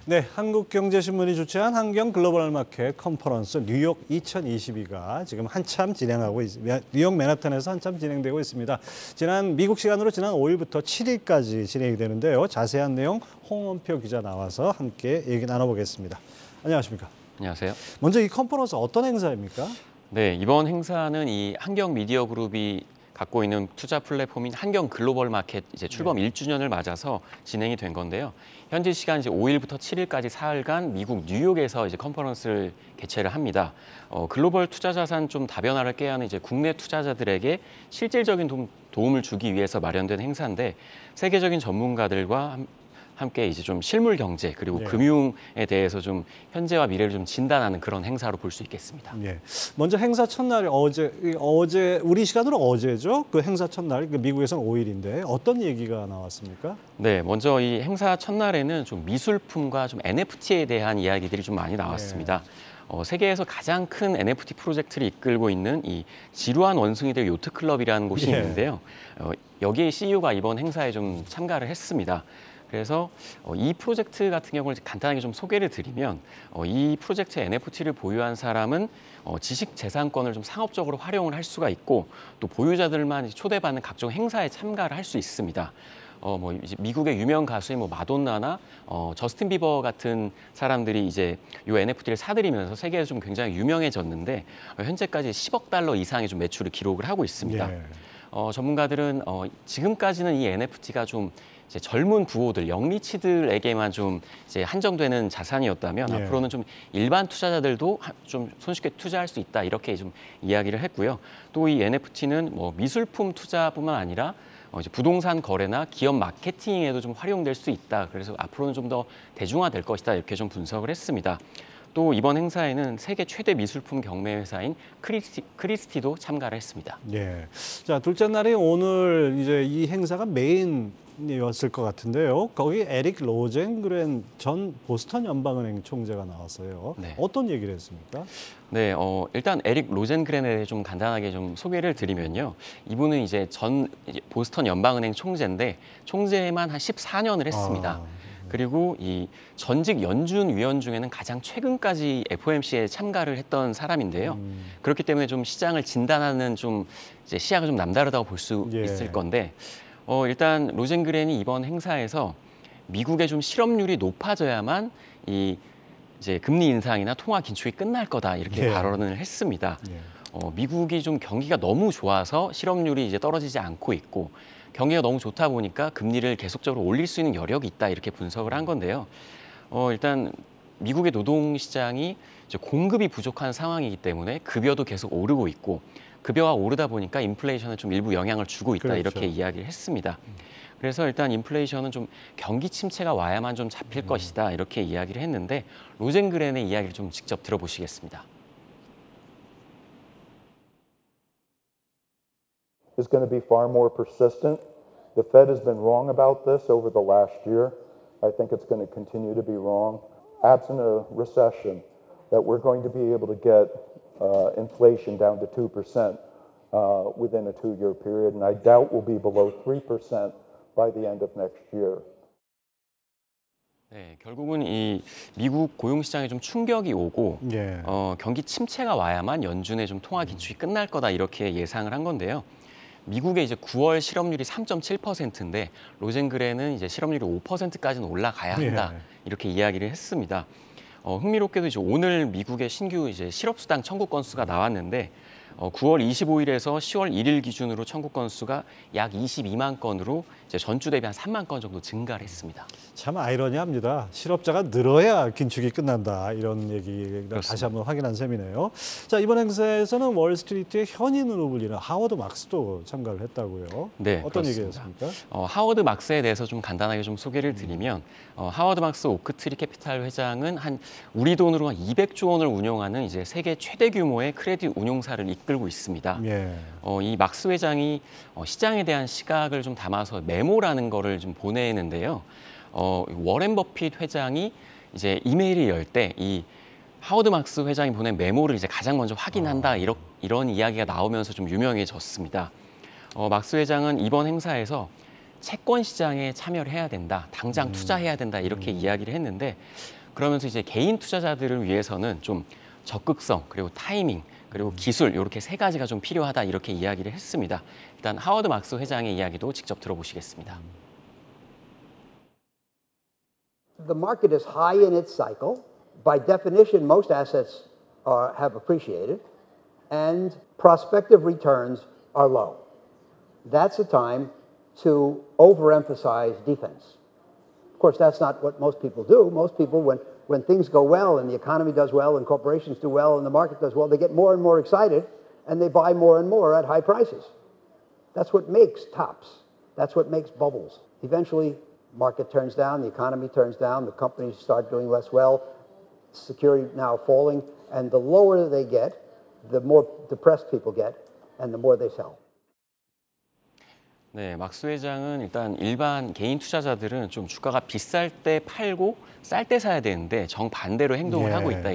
네, 한국경제신문이 주최한 환경 글로벌 마켓 컨퍼런스 뉴욕 2022가 지금 한참 진행하고 있습니다. 뉴욕 맨하탄에서 한참 진행되고 있습니다. 미국 시간으로 지난 5일부터 7일까지 진행이 되는데요. 자세한 내용 홍원표 기자 나와서 함께 얘기 나눠보겠습니다. 안녕하십니까? 안녕하세요. 먼저 이 컨퍼런스 어떤 행사입니까? 네, 이번 행사는 이 한경 미디어 그룹이 갖고 있는 투자 플랫폼인 한경 글로벌 마켓 출범 1주년을 맞아서 진행이 된 건데요. 현지 시간 5일부터 7일까지 사흘간 미국 뉴욕에서 컨퍼런스를 개최를 합니다. 글로벌 투자 자산 좀 다변화를 깨하는 국내 투자자들에게 실질적인 도움을 주기 위해서 마련된 행사인데 세계적인 전문가들과 함께 좀 실물 경제 그리고 금융에 대해서 좀 현재와 미래를 좀 진단하는 그런 행사로 볼 수 있겠습니다. 예. 먼저 행사 첫날이 어제 우리 시간으로 어제죠. 그 행사 첫날 미국에서는 5일인데 어떤 얘기가 나왔습니까? 네, 먼저 이 행사 첫날에는 좀 미술품과 좀 NFT에 대한 이야기들이 좀 많이 나왔습니다. 세계에서 가장 큰 NFT 프로젝트를 이끌고 있는 이 지루한 원숭이들 요트 클럽이라는 곳이 있는데요. 여기에 CEO가 이번 행사에 좀 참가를 했습니다. 그래서 이 프로젝트 같은 경우를 간단하게 좀 소개를 드리면 이 프로젝트 NFT를 보유한 사람은 지식재산권을 좀 상업적으로 활용을 할 수가 있고 또 보유자들만 초대받는 각종 행사에 참가를 할 수 있습니다. 이제 미국의 유명 가수인 마돈나나 저스틴 비버 같은 사람들이 이 NFT를 사들이면서 세계에서 좀 굉장히 유명해졌는데 현재까지 10억 달러 이상의 좀 매출을 기록을 하고 있습니다. 전문가들은 지금까지는 이 NFT가 좀 젊은 부호들, 영리치들에게만 좀 한정되는 자산이었다면 앞으로는 좀 일반 투자자들도 좀 손쉽게 투자할 수 있다 이렇게 좀 이야기를 했고요. 또 이 NFT는 미술품 투자뿐만 아니라 부동산 거래나 기업 마케팅에도 좀 활용될 수 있다. 그래서 앞으로는 좀 더 대중화될 것이다 이렇게 좀 분석을 했습니다. 또 이번 행사에는 세계 최대 미술품 경매 회사인 크리스티도 참가를 했습니다. 예. 자, 둘째 날이 오늘 이 행사가 메인이었을 것 같은데요. 거기 에릭 로젠그렌 전 보스턴 연방은행 총재가 나왔어요. 네. 어떤 얘기를 했습니까? 네, 일단 에릭 로젠그렌에 대해 좀 간단하게 좀 소개를 드리면요. 이분은 전 보스턴 연방은행 총재인데 총재만 한 14년을 했습니다. 그리고 이 전직 연준 위원 중에는 가장 최근까지 FOMC에 참가를 했던 사람인데요. 그렇기 때문에 좀 시장을 진단하는 좀 시야가 좀 남다르다고 볼 수 있을 건데 일단 로젠그렌이 이번 행사에서 미국의 좀 실업률이 높아져야만 금리 인상이나 통화 긴축이 끝날 거다 이렇게 발언을 했습니다. 미국이 좀 경기가 너무 좋아서 실업률이 떨어지지 않고 있고 경기가 너무 좋다 보니까 금리를 계속적으로 올릴 수 있는 여력이 있다 이렇게 분석을 한 건데요. 일단 미국의 노동시장이 공급이 부족한 상황이기 때문에 급여도 계속 오르고 있고 급여가 오르다 보니까 인플레이션에 좀 일부 영향을 주고 있다 이렇게 이야기를 했습니다. 그래서 일단 인플레이션은 좀 경기 침체가 와야만 좀 잡힐 것이다 이렇게 이야기를 했는데 로젠그렌의 이야기를 좀 직접 들어보시겠습니다. Is going to be far more persistent. The Fed has been wrong about this over the last year. I think it's going to continue to be wrong. Absent a recession, that we're going to be able to get inflation down to 2% within a 2-year period, and I doubt we'll be below 3% by the end of next year. 네, 결국은 이 미국 고용시장에 좀 충격이 오고 경기 침체가 와야만 연준의 좀 통화 긴축이 끝날 거다 이렇게 예상을 한 건데요. 미국의 9월 실업률이 3.7%인데 로젠그렌은 실업률이 5%까지는 올라가야 한다 이렇게 이야기를 했습니다. 흥미롭게도 오늘 미국의 신규 실업수당 청구 건수가 나왔는데 9월 25일에서 10월 1일 기준으로 청구 건수가 약 22만 건으로 전주 대비 한 3만 건 정도 증가를 했습니다. 참 아이러니합니다. 실업자가 늘어야 긴축이 끝난다. 이런 얘기를 다시 한번 확인한 셈이네요. 자, 이번 행사에서는 월스트리트의 현인으로 불리는 하워드 막스도 참가를 했다고요. 네, 어떤 그렇습니다. 얘기였습니까? 하워드 막스에 대해서 좀 간단하게 좀 소개를 드리면 하워드 막스 오크트리 캐피탈 회장은 우리 돈으로 한 200조 원을 운용하는 세계 최대 규모의 크레딧 운용사를 이끌고 있습니다. 이 막스 회장이 시장에 대한 시각을 좀 담아서 메모라는 거를 좀 보내는데요. 워렌 버핏 회장이 이메일을 열 때 이 하워드 막스 회장이 보낸 메모를 가장 먼저 확인한다 이런 이야기가 나오면서 좀 유명해졌습니다. 막스 회장은 이번 행사에서 채권 시장에 참여를 해야 된다, 당장 투자해야 된다 이렇게 이야기를 했는데 그러면서 이제 개인 투자자들을 위해서는 좀 적극성 그리고 타이밍 그리고 기술 이렇게 세 가지가 좀 필요하다 이렇게 이야기를 했습니다. 일단 하워드 막스 회장의 이야기도 직접 들어보시겠습니다. The market is high in its cycle. By definition, most assets have appreciated, and prospective returns are low. That's a time to overemphasize defense. Of course, that's not what most people do. Most people, when things go well and the economy does well and corporations do well and the market does well, they get more and more excited and they buy more and more at high prices. That's what makes tops. That's what makes bubbles. Eventually, market turns down, the economy turns down, the companies start doing less well, security now falling, and the lower they get, the more depressed people get, and the more they sell. 네, 막스 회장은 일단 일반 개인 투자자들은 좀 주가가 비쌀 때 팔고 쌀 때 사야 되는데 정반대로 행동을 하고 있다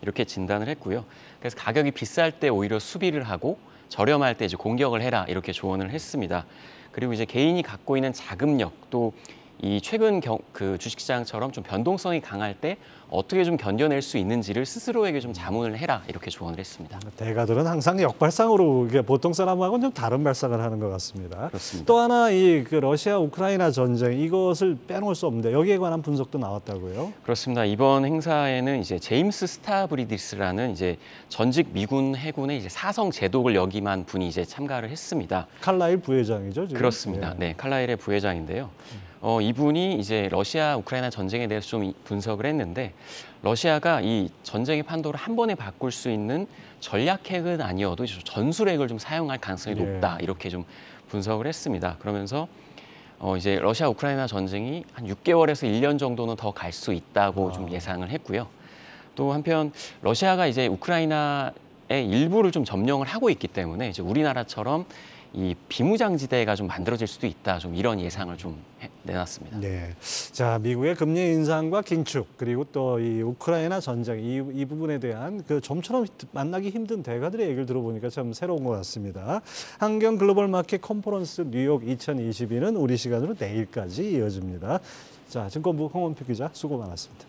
이렇게 진단을 했고요. 그래서 가격이 비쌀 때 오히려 수비를 하고 저렴할 때 이제 공격을 해라 이렇게 조언을 했습니다. 그리고 이제 개인이 갖고 있는 자금력 또 이 최근 그 주식시장처럼 좀 변동성이 강할 때 어떻게 좀 견뎌낼 수 있는지를 스스로에게 좀 자문을 해라 이렇게 조언을 했습니다. 대가들은 항상 역발상으로 이게 보통 사람하고는 좀 다른 발상을 하는 것 같습니다. 그렇습니다. 또 하나 이 그 러시아 우크라이나 전쟁 이것을 빼놓을 수 없는데 여기에 관한 분석도 나왔다고요? 그렇습니다. 이번 행사에는 이제 제임스 스타브리디스라는 이제 전직 미군 해군의 이제 사성 제독을 역임한 분이 이제 참가를 했습니다. 칼라일 부회장이죠, 지금? 그렇습니다. 네, 칼라일의 부회장인데요. 이분이 이제 러시아 우크라이나 전쟁에 대해서 좀 분석을 했는데 러시아가 이 전쟁의 판도를 한 번에 바꿀 수 있는 전략핵은 아니어도 전술핵을 좀 사용할 가능성이 높다 이렇게 좀 분석을 했습니다. 그러면서 이제 러시아 우크라이나 전쟁이 한 6개월에서 1년 정도는 더 갈 수 있다고 좀 예상을 했고요. 또 한편 러시아가 이제 우크라이나의 일부를 좀 점령을 하고 있기 때문에 이제 우리나라처럼 이 비무장지대가 좀 만들어질 수도 있다. 좀 이런 예상을 좀 내놨습니다. 네. 자, 미국의 금리 인상과 긴축 그리고 또 이 우크라이나 전쟁 이 부분에 대한 그 좀처럼 만나기 힘든 대가들의 얘기를 들어보니까 참 새로운 것 같습니다. 한경 글로벌 마켓 컨퍼런스 뉴욕 2022는 우리 시간으로 내일까지 이어집니다. 자, 증권부 홍원표 기자 수고 많았습니다.